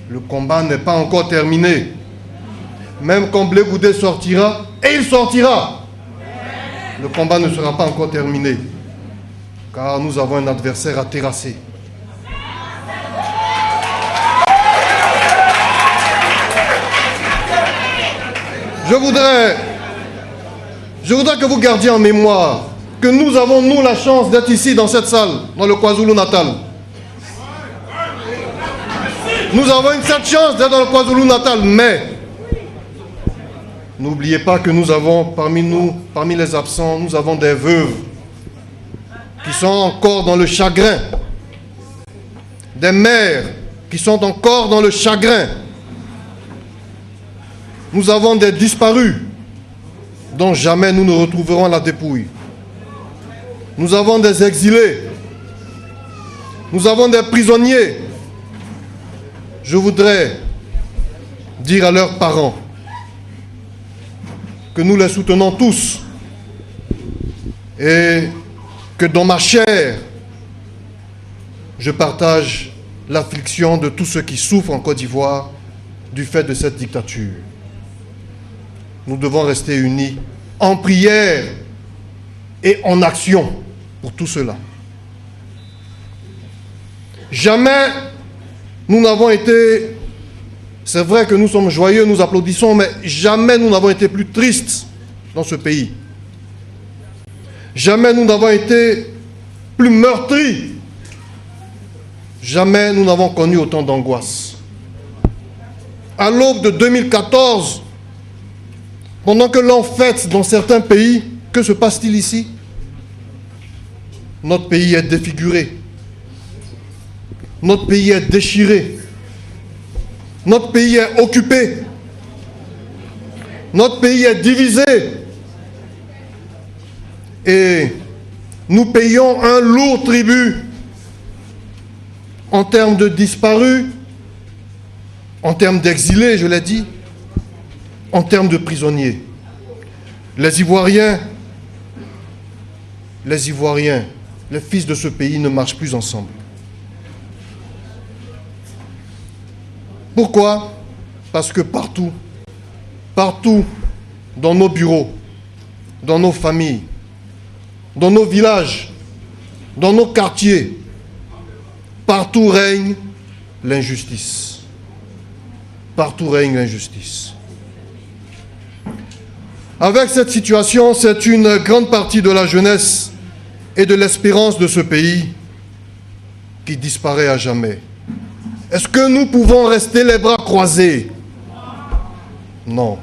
Le combat n'est pas encore terminé. Même quand Blé Goudé sortira, et il sortira, le combat ne sera pas encore terminé. Car nous avons un adversaire à terrasser. Je voudrais que vous gardiez en mémoire que nous avons, nous, la chance d'être ici, dans cette salle, dans le KwaZulu-Natal. Nous avons cette chance d'être dans le KwaZulu-Natal, mais n'oubliez pas que nous avons, parmi les absents, nous avons des veuves qui sont encore dans le chagrin, des mères qui sont encore dans le chagrin. Nous avons des disparus dont jamais nous ne retrouverons la dépouille. Nous avons des exilés. Nous avons des prisonniers. Je voudrais dire à leurs parents que nous les soutenons tous et que dans ma chair, je partage l'affliction de tous ceux qui souffrent en Côte d'Ivoire du fait de cette dictature. Nous devons rester unis en prière et en action pour tout cela. Jamais nous n'avons été, c'est vrai que nous sommes joyeux, nous applaudissons, mais jamais nous n'avons été plus tristes dans ce pays. Jamais nous n'avons été plus meurtris. Jamais nous n'avons connu autant d'angoisse. À l'aube de 2014, pendant que l'on fête dans certains pays, que se passe-t-il ici? Notre pays est défiguré. Notre pays est déchiré. Notre pays est occupé. Notre pays est divisé. Et nous payons un lourd tribut en termes de disparus, en termes d'exilés, je l'ai dit, en termes de prisonniers. Les Ivoiriens, les fils de ce pays ne marchent plus ensemble. Pourquoi? Parce que partout dans nos bureaux, dans nos familles, dans nos villages, dans nos quartiers, partout règne l'injustice. Partout règne l'injustice. Avec cette situation, c'est une grande partie de la jeunesse et de l'espérance de ce pays qui disparaît à jamais. Est-ce que nous pouvons rester les bras croisés? Non.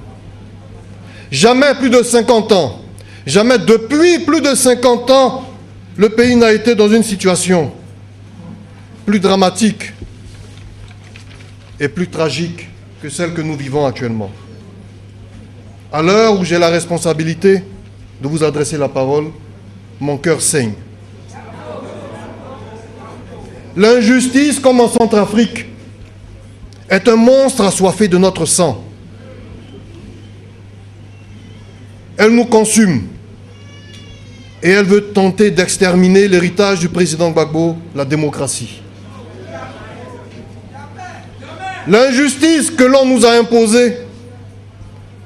Jamais plus de 50 ans, jamais depuis plus de 50 ans, le pays n'a été dans une situation plus dramatique et plus tragique que celle que nous vivons actuellement. À l'heure où j'ai la responsabilité de vous adresser la parole, mon cœur saigne. L'injustice, comme en Centrafrique, est un monstre assoiffé de notre sang. Elle nous consume et elle veut tenter d'exterminer l'héritage du président Gbagbo, la démocratie. L'injustice que l'on nous a imposée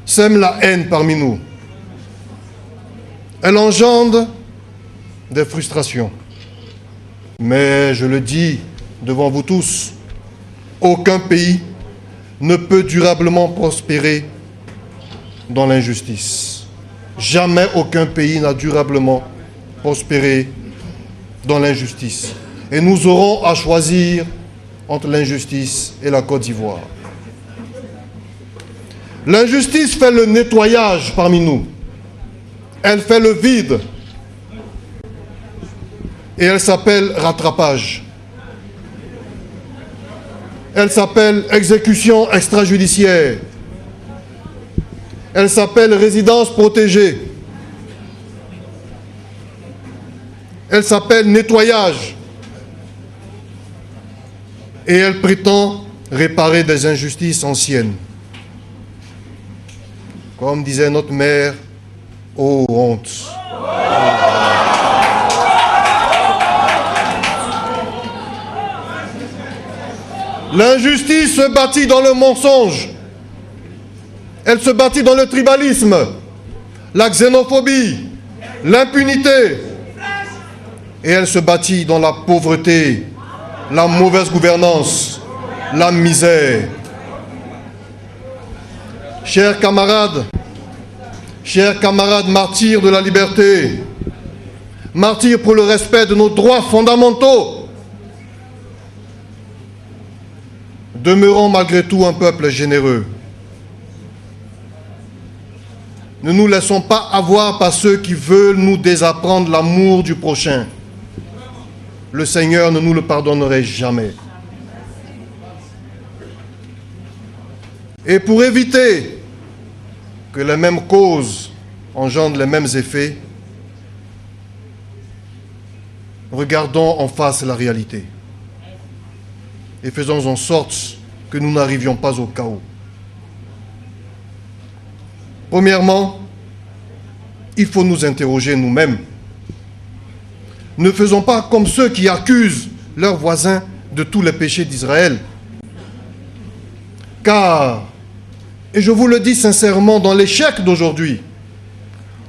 sème la haine parmi nous. Elle engendre des frustrations. Mais je le dis devant vous tous, aucun pays ne peut durablement prospérer dans l'injustice. Jamais aucun pays n'a durablement prospéré dans l'injustice. Et nous aurons à choisir entre l'injustice et la Côte d'Ivoire. L'injustice fait le nettoyage parmi nous. Elle fait le vide. Et elle s'appelle rattrapage. Elle s'appelle exécution extrajudiciaire. Elle s'appelle résidence protégée. Elle s'appelle nettoyage. Et elle prétend réparer des injustices anciennes. Comme disait notre mère, oh honte. L'injustice se bâtit dans le mensonge. Elle se bâtit dans le tribalisme, la xénophobie, l'impunité. Et elle se bâtit dans la pauvreté, la mauvaise gouvernance, la misère. Chers camarades martyrs de la liberté, martyrs pour le respect de nos droits fondamentaux, demeurons malgré tout un peuple généreux. Ne nous laissons pas avoir par ceux qui veulent nous désapprendre l'amour du prochain. Le Seigneur ne nous le pardonnerait jamais. Et pour éviter que les mêmes causes engendrent les mêmes effets, regardons en face la réalité et faisons en sorte que nous n'arrivions pas au chaos. Premièrement, il faut nous interroger nous-mêmes. Ne faisons pas comme ceux qui accusent leurs voisins de tous les péchés d'Israël. Car, et je vous le dis sincèrement, dans l'échec d'aujourd'hui,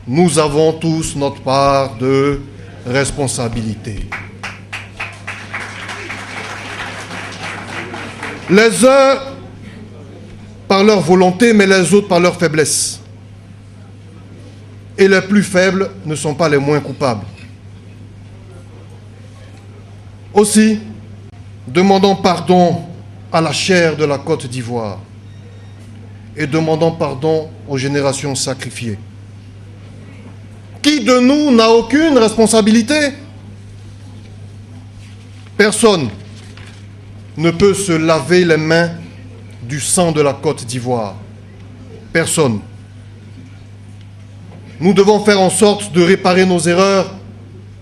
nous avons tous notre part de responsabilité. Les uns par leur volonté, mais les autres par leur faiblesse. Et les plus faibles ne sont pas les moins coupables. Aussi, demandons pardon à la chair de la Côte d'Ivoire et demandons pardon aux générations sacrifiées. Qui de nous n'a aucune responsabilité? Personne ne peut se laver les mains du sang de la Côte d'Ivoire. Personne. Nous devons faire en sorte de réparer nos erreurs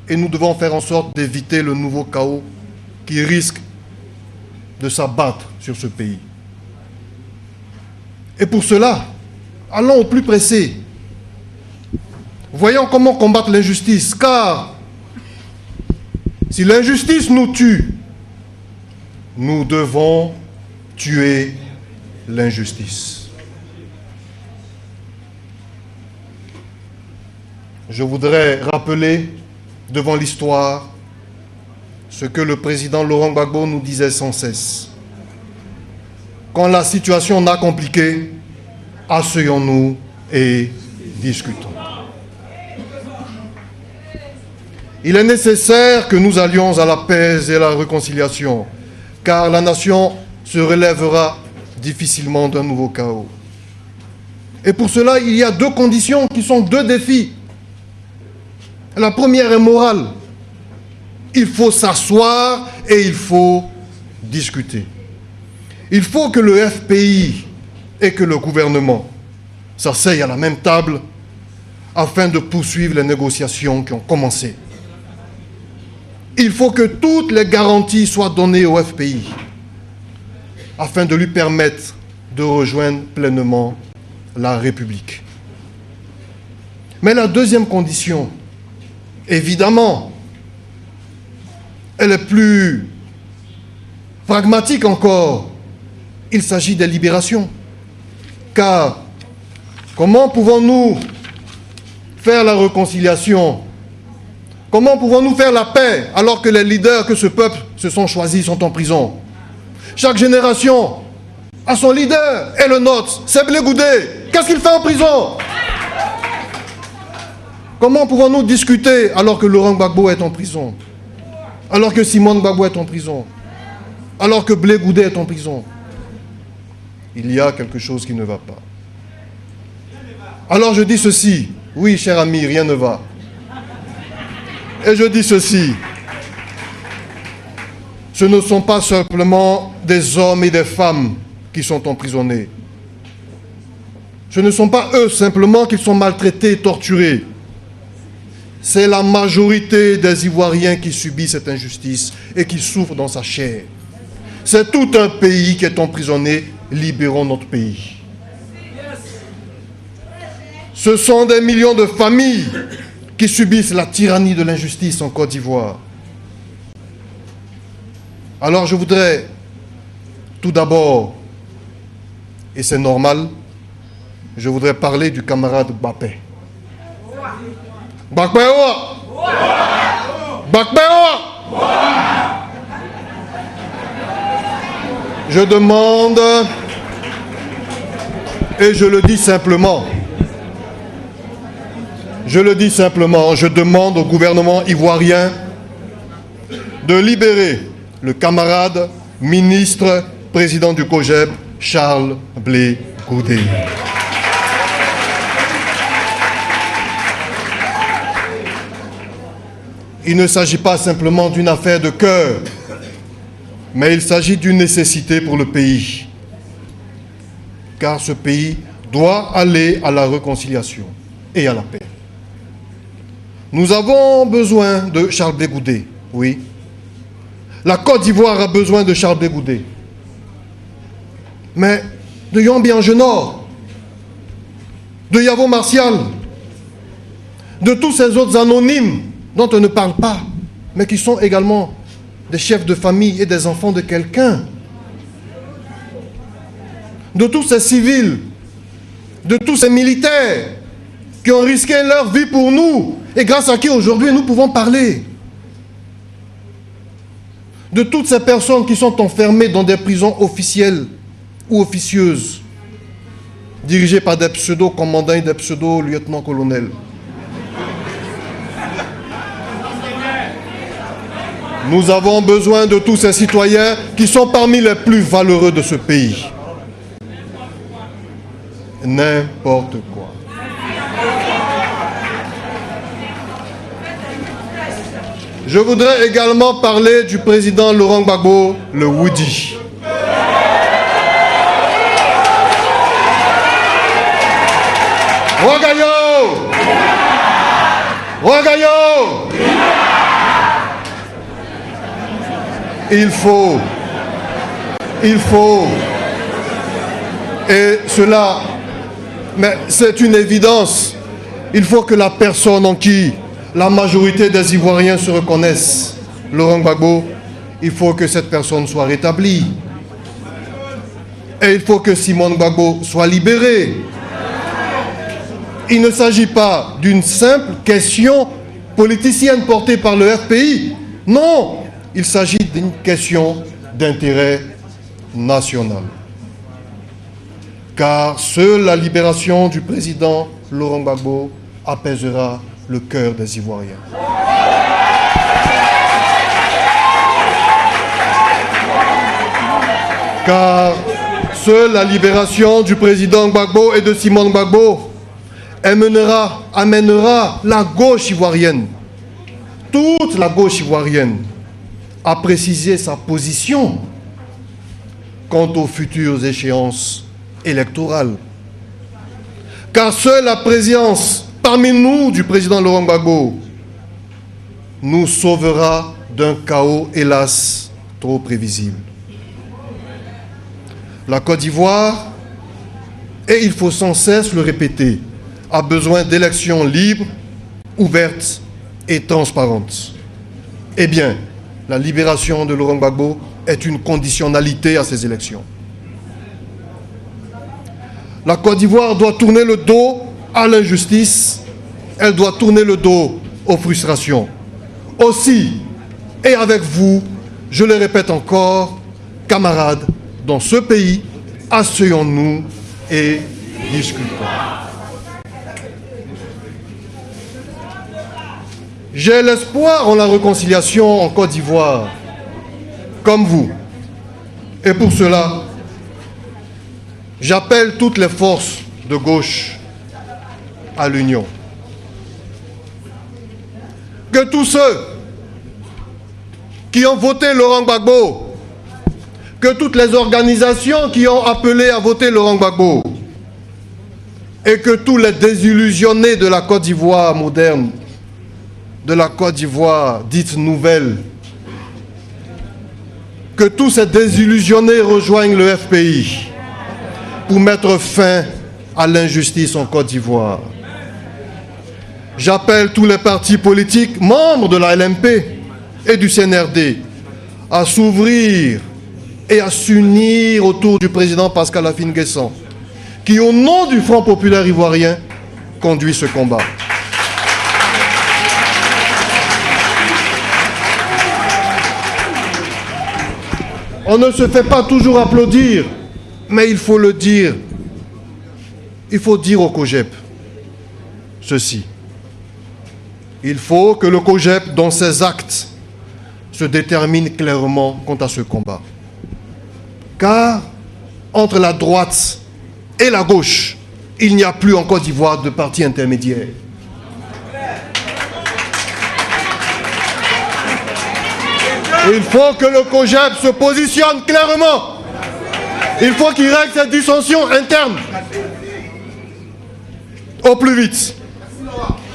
et nous devons faire en sorte d'éviter le nouveau chaos qui risque de s'abattre sur ce pays. Et pour cela, allons au plus pressé. Voyons comment combattre l'injustice, car si l'injustice nous tue, nous devons tuer l'injustice. Je voudrais rappeler devant l'histoire ce que le président Laurent Gbagbo nous disait sans cesse. Quand la situation n'a compliqué, asseyons-nous et discutons. Il est nécessaire que nous allions à la paix et à la réconciliation, car la nation se relèvera difficilement d'un nouveau chaos. Et pour cela, il y a deux conditions qui sont deux défis. La première est morale. Il faut s'asseoir et il faut discuter. Il faut que le FPI et que le gouvernement s'asseyent à la même table afin de poursuivre les négociations qui ont commencé. Il faut que toutes les garanties soient données au FPI afin de lui permettre de rejoindre pleinement la République. Mais la deuxième condition, évidemment, elle est plus pragmatique encore. Il s'agit des libérations. Car comment pouvons-nous faire la réconciliation? Comment pouvons-nous faire la paix alors que les leaders que ce peuple se sont choisis sont en prison? Chaque génération a son leader, et le nôtre, c'est Blé Goudé. Qu'est-ce qu'il fait en prison? Comment pouvons-nous discuter alors que Laurent Gbagbo est en prison? Alors que Simone Gbagbo est en prison? Alors que Blé Goudé est en prison? Il y a quelque chose qui ne va pas. Alors je dis ceci, oui, cher ami, rien ne va. Et je dis ceci, ce ne sont pas simplement des hommes et des femmes qui sont emprisonnés. Ce ne sont pas eux simplement qui sont maltraités et torturés. C'est la majorité des Ivoiriens qui subissent cette injustice et qui souffrent dans sa chair. C'est tout un pays qui est emprisonné. Libérons notre pays. Ce sont des millions de familles qui subissent la tyrannie de l'injustice en Côte d'Ivoire. Alors je voudrais Tout d'abord, et c'est normal, je voudrais parler du camarade Bakpé. Bakpé Oua! Bakpé Oua! Je demande, et je le dis simplement, je demande au gouvernement ivoirien de libérer le camarade ministre président du COJEB, Charles Blé Goudé. Il ne s'agit pas simplement d'une affaire de cœur, mais il s'agit d'une nécessité pour le pays. Car ce pays doit aller à la réconciliation et à la paix. Nous avons besoin de Charles Blé Goudé, oui. La Côte d'Ivoire a besoin de Charles Blé Goudé. Mais de Yambi Angenor, de Yavo Martial, de tous ces autres anonymes dont on ne parle pas, mais qui sont également des chefs de famille et des enfants de quelqu'un, de tous ces civils, de tous ces militaires qui ont risqué leur vie pour nous et grâce à qui aujourd'hui nous pouvons parler, de toutes ces personnes qui sont enfermées dans des prisons officielles ou officieuses, dirigées par des pseudo-commandants et des pseudo-lieutenants-colonels. Nous avons besoin de tous ces citoyens qui sont parmi les plus valeureux de ce pays. N'importe quoi. Je voudrais également parler du président Laurent Gbagbo, le Woody. Ouagayo! Ouagayo! Il faut, et cela, mais c'est une évidence, il faut que la personne en qui la majorité des Ivoiriens se reconnaissent, Laurent Gbagbo, il faut que cette personne soit rétablie. Et il faut que Simone Gbagbo soit libérée. Il ne s'agit pas d'une simple question politicienne portée par le FPI. Non, il s'agit d'une question d'intérêt national. Car seule la libération du président Laurent Gbagbo apaisera le cœur des Ivoiriens. Car seule la libération du président Gbagbo et de Simone Gbagbo amènera la gauche ivoirienne, toute la gauche ivoirienne, à préciser sa position quant aux futures échéances électorales. Car seule la présence parmi nous du président Laurent Gbagbo nous sauvera d'un chaos, hélas, trop prévisible. La Côte d'Ivoire, et il faut sans cesse le répéter, a besoin d'élections libres, ouvertes et transparentes. Eh bien, la libération de Laurent Gbagbo est une conditionnalité à ces élections. La Côte d'Ivoire doit tourner le dos à l'injustice, elle doit tourner le dos aux frustrations. Aussi, et avec vous, je le répète encore, camarades, dans ce pays, asseyons-nous et discutons. J'ai l'espoir en la réconciliation en Côte d'Ivoire, comme vous. Et pour cela, j'appelle toutes les forces de gauche à l'union. Que tous ceux qui ont voté Laurent Gbagbo, que toutes les organisations qui ont appelé à voter Laurent Gbagbo, et que tous les désillusionnés de la Côte d'Ivoire moderne, de la Côte d'Ivoire dite nouvelle, que tous ces désillusionnés rejoignent le FPI pour mettre fin à l'injustice en Côte d'Ivoire. J'appelle tous les partis politiques membres de la LMP et du CNRD à s'ouvrir et à s'unir autour du président Pascal Affi-N'Guessan, qui, au nom du Front populaire ivoirien, conduit ce combat. On ne se fait pas toujours applaudir, mais il faut le dire. Il faut dire au COJEP ceci. Il faut que le COJEP, dans ses actes, se détermine clairement quant à ce combat. Car entre la droite et la gauche, il n'y a plus en Côte d'Ivoire de parti intermédiaire. Il faut que le COJEP se positionne clairement. Il faut qu'il règle cette dissension interne au plus vite.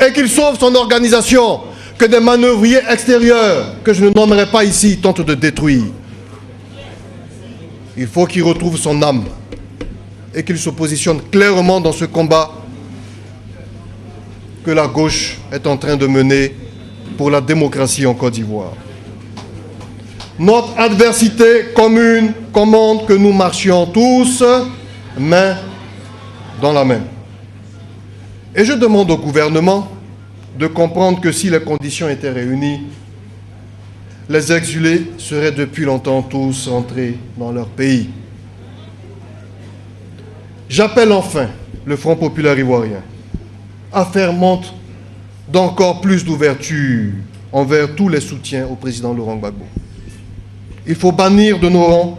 Et qu'il sauve son organisation que des manœuvriers extérieurs, que je ne nommerai pas ici, tentent de détruire. Il faut qu'il retrouve son âme et qu'il se positionne clairement dans ce combat que la gauche est en train de mener pour la démocratie en Côte d'Ivoire. Notre adversité commune commande que nous marchions tous main dans la main. Et je demande au gouvernement de comprendre que si les conditions étaient réunies, les exilés seraient depuis longtemps tous rentrés dans leur pays. J'appelle enfin le Front populaire ivoirien à faire montre d'encore plus d'ouverture envers tous les soutiens au président Laurent Gbagbo. Il faut bannir de nos rangs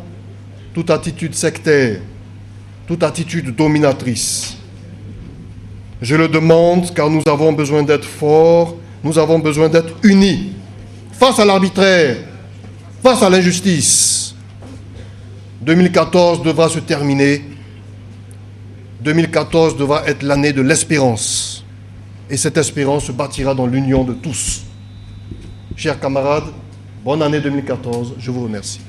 toute attitude sectaire, toute attitude dominatrice. Je le demande car nous avons besoin d'être forts, nous avons besoin d'être unis face à l'arbitraire, face à l'injustice. 2014 devra se terminer. 2014 devra être l'année de l'espérance. Et cette espérance se bâtira dans l'union de tous. Chers camarades, bonne année 2014, je vous remercie.